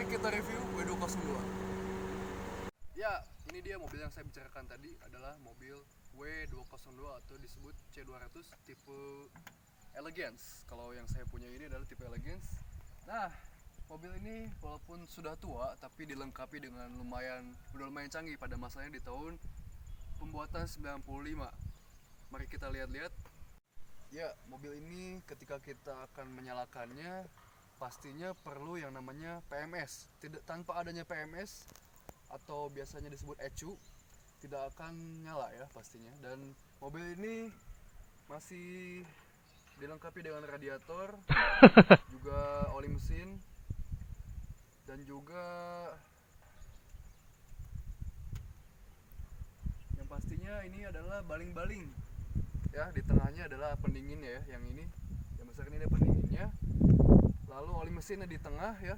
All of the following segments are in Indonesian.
Mari kita review W202. Ya, ini dia mobil yang saya bicarakan tadi adalah mobil W202 atau disebut C200 tipe Elegance. Kalau yang saya punya ini adalah tipe Elegance. Nah, mobil ini walaupun sudah tua tapi dilengkapi dengan udah lumayan canggih pada masanya di tahun pembuatan 95. Mari kita lihat-lihat. Ya, mobil ini ketika kita akan menyalakannya pastinya perlu yang namanya PMS. Tanpa adanya PMS atau biasanya disebut ECU tidak akan nyala ya pastinya. Dan mobil ini masih dilengkapi dengan radiator, juga oli mesin, dan juga yang pastinya ini adalah baling-baling ya. Di tengahnya adalah pendinginnya ya, yang ini yang besar ini ada pendinginnya, lalu oli mesinnya di tengah ya,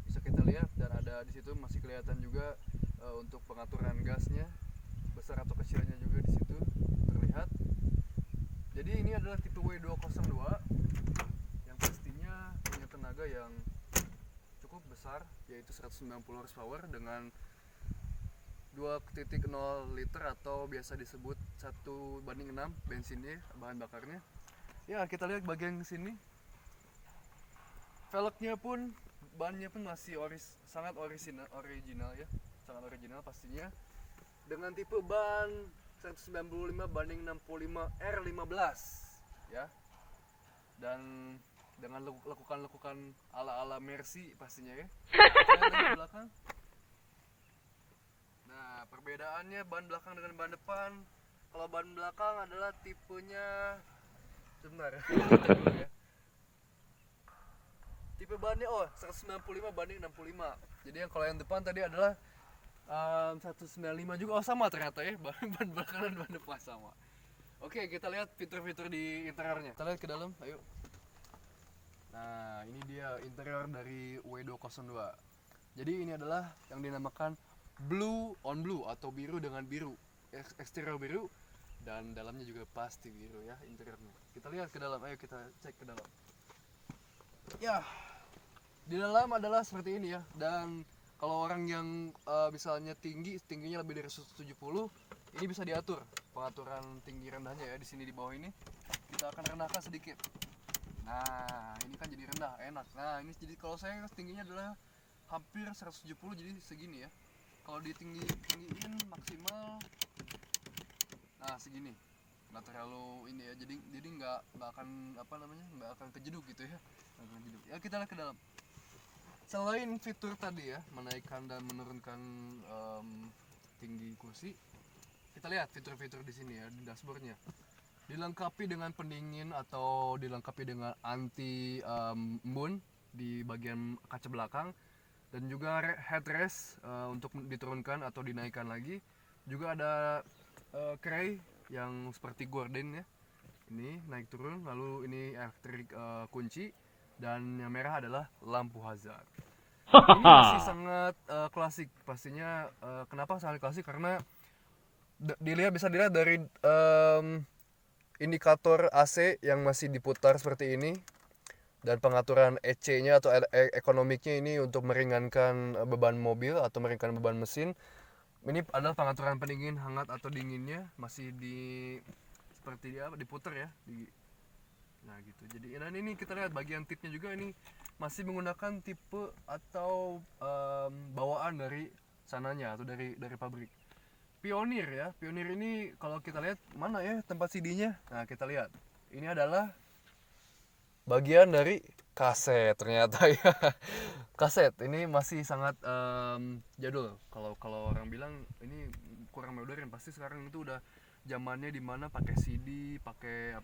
bisa kita lihat, dan ada di situ masih kelihatan juga untuk pengaturan gasnya besar atau kecilnya juga di situ terlihat. Jadi ini adalah tipe W202 yang pastinya punya tenaga yang cukup besar, yaitu 190 horsepower dengan 2.0 liter atau biasa disebut 1:6 bensinnya, bahan bakarnya. Ya, kita lihat bagian sini. Velgnya pun, bannya pun masih sangat original ya, sangat original pastinya. Dengan tipe ban 195/65 R15 ya. Dan dengan lekukan-lekukan ala-ala Mercy pastinya ya. Kita lihat di belakang. Nah, perbedaannya ban belakang dengan ban depan. Kalau ban belakang adalah tipenya, sebentar ya. Tipe bannya 195/65. Jadi kalau yang depan tadi adalah 195 juga. Sama ternyata ya, ban belakang dan ban depan sama. Oke, kita lihat fitur-fitur di interiornya. Kita lihat ke dalam, ayo. Nah, ini dia interior dari W202. Jadi ini adalah yang dinamakan blue on blue atau biru dengan biru. Eksterior biru dan dalamnya juga pasti biru ya interiornya. Kita lihat ke dalam, ayo kita cek ke dalam. Ya, di dalam adalah seperti ini ya. Dan kalau orang yang misalnya tingginya lebih dari 170, ini bisa diatur pengaturan tinggi rendahnya ya. Di sini di bawah ini kita akan rendahkan sedikit. Nah, ini kan jadi rendah, enak. Nah, ini jadi kalau saya tingginya adalah hampir 170, jadi segini ya. Kalau tinggiin maksimal, nah segini, nggak terlalu ini ya. Jadi nggak akan nggak akan kejeduk gitu ya. Ya, kita lihat ke dalam. Selain fitur tadi ya, menaikkan dan menurunkan tinggi kursi, kita lihat fitur-fitur di sini ya, di dashboardnya. Dilengkapi dengan pendingin atau dilengkapi dengan anti embun di bagian kaca belakang, dan juga headrest untuk diturunkan atau dinaikkan lagi. Juga ada kray yang seperti gorden ya, ini naik turun. Lalu ini elektrik kunci, dan yang merah adalah lampu hazard. Ini masih sangat klasik pastinya. Kenapa sangat klasik? Karena bisa dilihat dari indikator AC yang masih diputar seperti ini, dan pengaturan EC-nya atau ekonomiknya ini untuk meringankan beban mobil atau meringankan beban mesin. Ini adalah pengaturan pendingin hangat atau dinginnya masih seperti diputar ya. Nah gitu. Jadi, dan ini kita lihat bagian tipnya juga, ini masih menggunakan tipe atau bawaan dari sananya atau dari pabrik. Pioneer ya. Pioneer ini kalau kita lihat mana ya tempat CD-nya. Nah, kita lihat. Ini adalah bagian dari kaset ternyata ya. Kaset ini masih sangat jadul. Kalau orang bilang ini kurang modern, pasti sekarang itu udah zamannya dimana pakai CD, pakai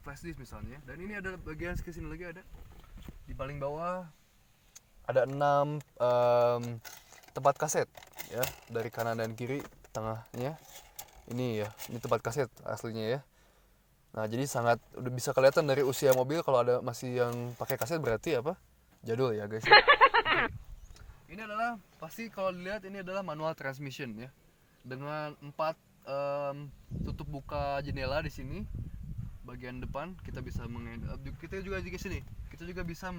flash disk misalnya. Dan ini ada bagian sini lagi, ada di paling bawah ada 6 tempat kaset ya, dari kanan dan kiri, tengahnya ini ya, ini tempat kaset aslinya ya. Nah, jadi sangat udah bisa kelihatan dari usia mobil. Kalau ada masih yang pakai kaset berarti jadul ya guys. Ini adalah pasti kalau dilihat ini adalah manual transmission ya, dengan 4 tutup buka jendela di sini bagian depan. Kita bisa kita juga di sini kita juga bisa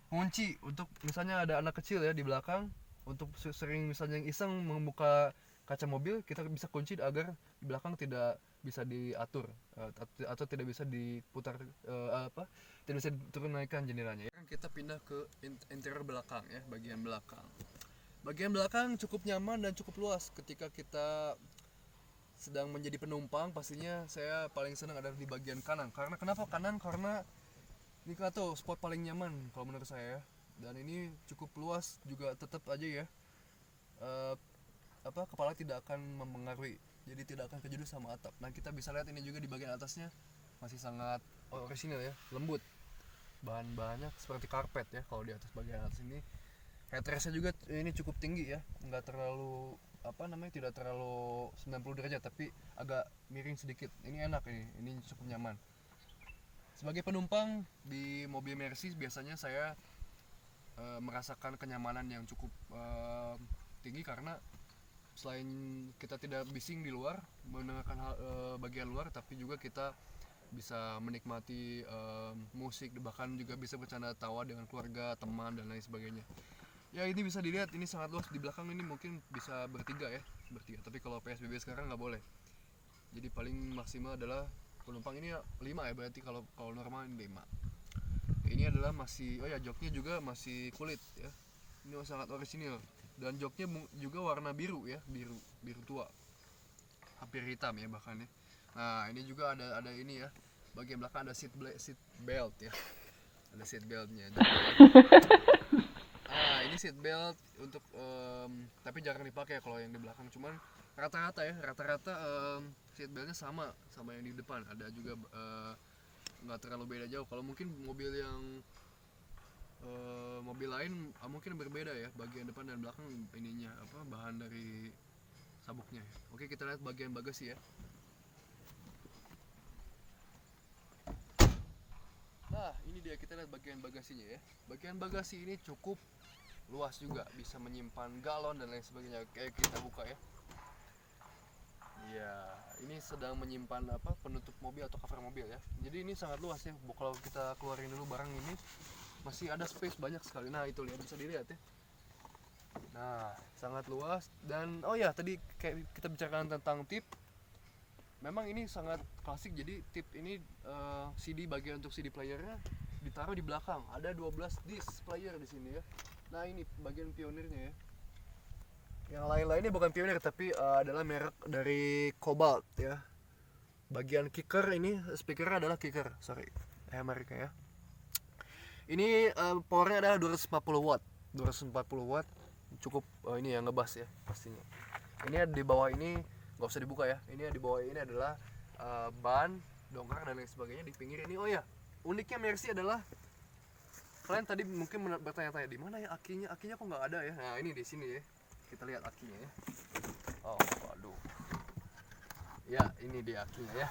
kunci untuk misalnya ada anak kecil ya di belakang, untuk sering misalnya yang iseng membuka kaca mobil, kita bisa kunci agar di belakang tidak bisa diatur, atau tidak bisa diputar, tidak bisa diturun naikkan jendelanya. Kita pindah ke interior belakang ya, bagian belakang. Bagian belakang cukup nyaman dan cukup luas. Ketika kita sedang menjadi penumpang, pastinya saya paling senang ada di bagian kanan. Karena kenapa kanan? Karena ini kan tuh spot paling nyaman kalau menurut saya. Dan ini cukup luas juga, tetap aja ya, kepala tidak akan mempengaruhi, jadi tidak akan kejedut sama atap. Nah, kita bisa lihat ini juga di bagian atasnya masih sangat orisinil ya, lembut. Bahan-bahannya seperti karpet ya kalau di atas, bagian atas ini. Headrestnya juga ini cukup tinggi ya, nggak terlalu tidak terlalu 90 derajat, tapi agak miring sedikit. Ini enak, ini cukup nyaman. Sebagai penumpang di mobil Mercy, biasanya saya merasakan kenyamanan yang cukup tinggi, karena selain kita tidak bising di luar mendengarkan bagian luar, tapi juga kita bisa menikmati musik, bahkan juga bisa bercanda tawa dengan keluarga, teman, dan lain sebagainya. Ya, ini bisa dilihat, ini sangat luas. Di belakang ini mungkin bisa bertiga, tapi kalau PSBB sekarang nggak boleh. Jadi paling maksimal adalah penumpang ini 5 ya, berarti kalau normal ini 5. Ini adalah masih, joknya juga masih kulit ya, ini sangat orisinil. Dan joknya juga warna biru ya, biru tua, hampir hitam ya bahkan ya. Nah, ini juga ada ini ya, bagian belakang ada seat belt ya, ada seat beltnya. Ini seat belt untuk tapi jarang dipakai kalau yang di belakang. Cuman rata-rata seat beltnya sama yang di depan. Ada juga nggak terlalu beda jauh. Kalau mungkin mobil yang mobil lain mungkin berbeda ya, bagian depan dan belakang ininya bahan dari sabuknya. Oke, kita lihat bagian bagasi ya. Nah, ini dia, kita lihat bagian bagasinya ya. Bagian bagasi ini cukup luas juga, bisa menyimpan galon dan lain sebagainya. Kayak kita buka ya. Iya, ini sedang menyimpan penutup mobil atau cover mobil ya. Jadi ini sangat luas ya. Kalau kita keluarin dulu barang ini, masih ada space banyak sekali. Nah, itu lihat, bisa dilihat ya. Nah, sangat luas. Dan tadi kayak kita bicarakan tentang tip. Memang ini sangat klasik. Jadi tip ini CD, bagian untuk CD playernya ditaruh di belakang. Ada 12 disc player di sini ya. Nah, ini bagian pionirnya ya. Yang lain-lainnya bukan pionir, tapi adalah merek dari Cobalt ya. Bagian kicker ini, speakernya adalah kicker, Amerika ya. Ini powernya adalah 240 watt. Cukup ini yang ngebas ya pastinya. Ini di bawah ini nggak usah dibuka ya. Ini di bawah ini adalah ban, dongkrak dan lain sebagainya. Di pinggir ini, uniknya Mercy adalah, kalian tadi mungkin bertanya-tanya di mana ya akinya kok nggak ada ya. Nah, ini di sini ya, kita lihat akinya ya. Waduh ya, ini dia akinya ya.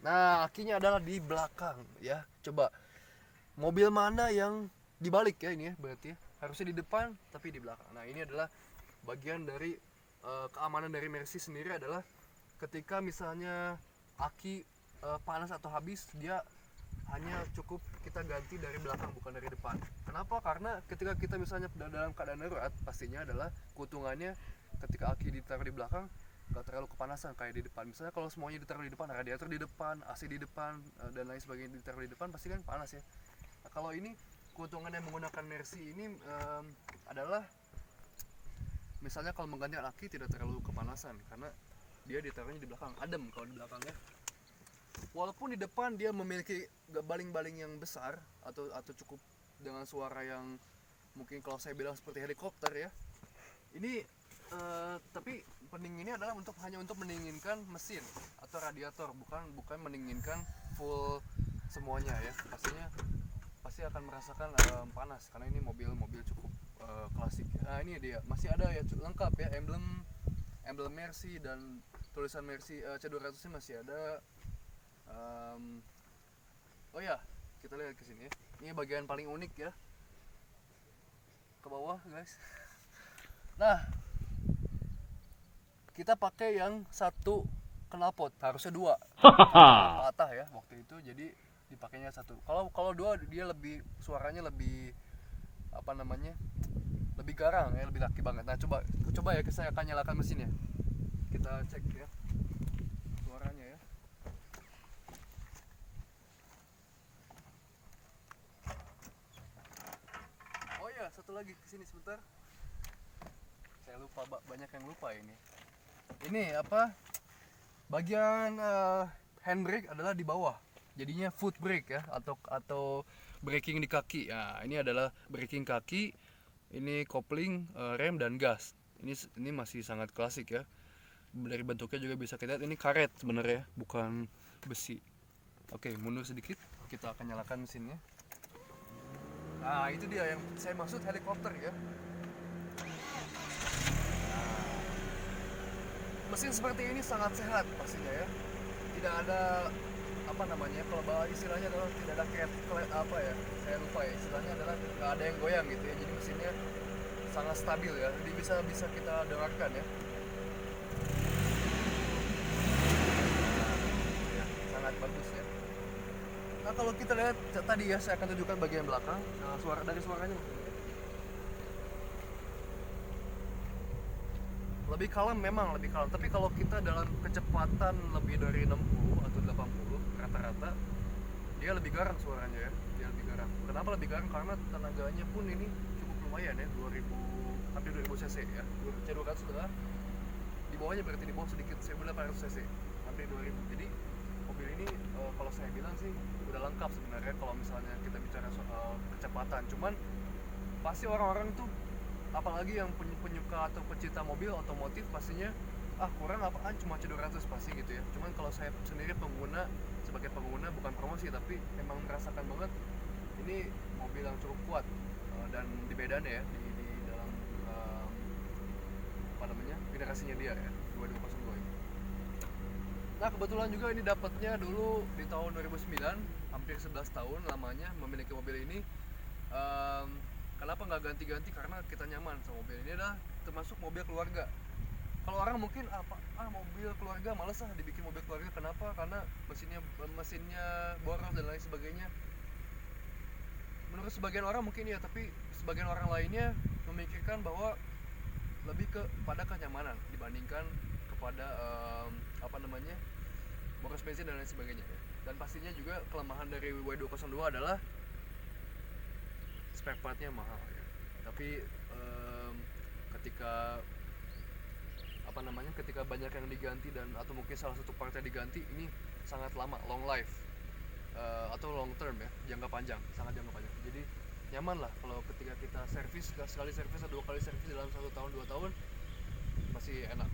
Nah, akinya adalah di belakang ya. Coba mobil mana yang dibalik ya, ini ya berarti ya, harusnya di depan tapi di belakang. Nah, ini adalah bagian dari keamanan dari Mercy sendiri, adalah ketika misalnya aki panas atau habis, dia hanya cukup kita ganti dari belakang, bukan dari depan. Kenapa? Karena ketika kita misalnya dalam keadaan darurat, pastinya adalah keuntungannya ketika aki ditaruh di belakang nggak terlalu kepanasan kayak di depan. Misalnya kalau semuanya ditaruh di depan, radiator di depan, AC di depan, dan lain sebagainya ditaruh di depan, pasti kan panas ya. Nah, kalau ini keuntungannya menggunakan Mercy ini adalah misalnya kalau menggantikan aki tidak terlalu kepanasan, karena dia ditaruhnya di belakang, adem kalau di belakang ya. Walaupun di depan dia memiliki baling-baling yang besar atau cukup dengan suara yang mungkin kalau saya bilang seperti helikopter ya. Ini tapi pendinginnya adalah hanya untuk mendinginkan mesin atau radiator, bukan mendinginkan full semuanya ya. Pasti akan merasakan panas, karena ini mobil cukup klasik. Nah, ini dia, masih ada ya, lengkap ya, emblem Mercy dan tulisan Mercy C200 nya masih ada. Kita lihat ke sini ya. Ini bagian paling unik ya, ke bawah guys. Nah, kita pakai yang satu knalpot, harusnya 2 patah ya waktu itu, jadi dipakainya 1. Kalau 2 dia suaranya lebih apa namanya, lebih garang ya, lebih laki banget. Nah coba ya, saya akan nyalakan mesinnya, kita cek ya suaranya ya. Oh ya, satu lagi, kesini sebentar, saya lupa, banyak yang lupa ini apa, bagian handbrake adalah di bawah, jadinya foot brake ya, atau braking di kaki. Nah, ini adalah braking kaki, ini kopling, rem dan gas. Ini masih sangat klasik ya. Dari bentuknya juga bisa kita lihat ini karet sebenarnya, bukan besi. Oke, mundur sedikit, kita akan nyalakan mesinnya. Nah, itu dia yang saya maksud helikopter ya. Mesin seperti ini sangat sehat pastinya ya. Tidak ada apa namanya, kalau bahwa istilahnya adalah tidak ada apa ya, saya lupa ya istilahnya, adalah nggak ada yang goyang gitu ya. Jadi mesinnya sangat stabil ya. Jadi bisa kita dengarkan ya. Sangat bagus ya. Nah, kalau kita lihat tadi ya, saya akan tunjukkan bagian belakang. Nah, suaranya lebih kalem, memang lebih kalem, tapi kalau kita dalam kecepatan lebih dari 60 atau 80 rata-rata, dia lebih garang suaranya ya. Dia lebih garang. Kenapa lebih garang? Karena tenaganya pun ini cukup lumayan ya, 2000, hampir 2000 cc ya. C200 sudah di bawahnya, berarti di bawah sedikit, 1800 cc, hampir 2000. Jadi mobil ini kalau saya bilang sih udah lengkap sebenarnya kalau misalnya kita bicara soal kecepatan. Cuman pasti orang-orang tuh, apalagi yang penyuka atau pecinta mobil otomotif, pastinya kurang apaan, cuma C200 pasti gitu ya. Cuman kalau saya sendiri sebagai pengguna, bukan promosi tapi memang merasakan banget ini mobil yang cukup kuat, dan di bedanya ya di dalam apa namanya, generasinya dia ya, 2202 ini. Nah, kebetulan juga ini dapatnya dulu di tahun 2009, hampir 11 tahun lamanya memiliki mobil ini. Kenapa nggak ganti-ganti? Karena kita nyaman sama mobil ini. Adalah termasuk mobil keluarga. Kalau orang mungkin mobil keluarga males dibikin mobil keluarga. Kenapa? Karena mesinnya boros dan lain sebagainya. Menurut sebagian orang mungkin ya, tapi sebagian orang lainnya memikirkan bahwa lebih kepada kenyamanan dibandingkan kepada apa namanya, boros bensin dan lain sebagainya ya. Dan pastinya juga kelemahan dari W202 adalah spare partnya mahal ya. Tapi ketika apa namanya, ketika banyak yang diganti dan atau mungkin salah satu partnya diganti, ini sangat lama, long life, atau long term ya, jangka panjang, sangat jangka panjang. Jadi nyaman lah kalau ketika kita servis, sekali servis atau 2 kali servis dalam 1 tahun 2 tahun, masih enak.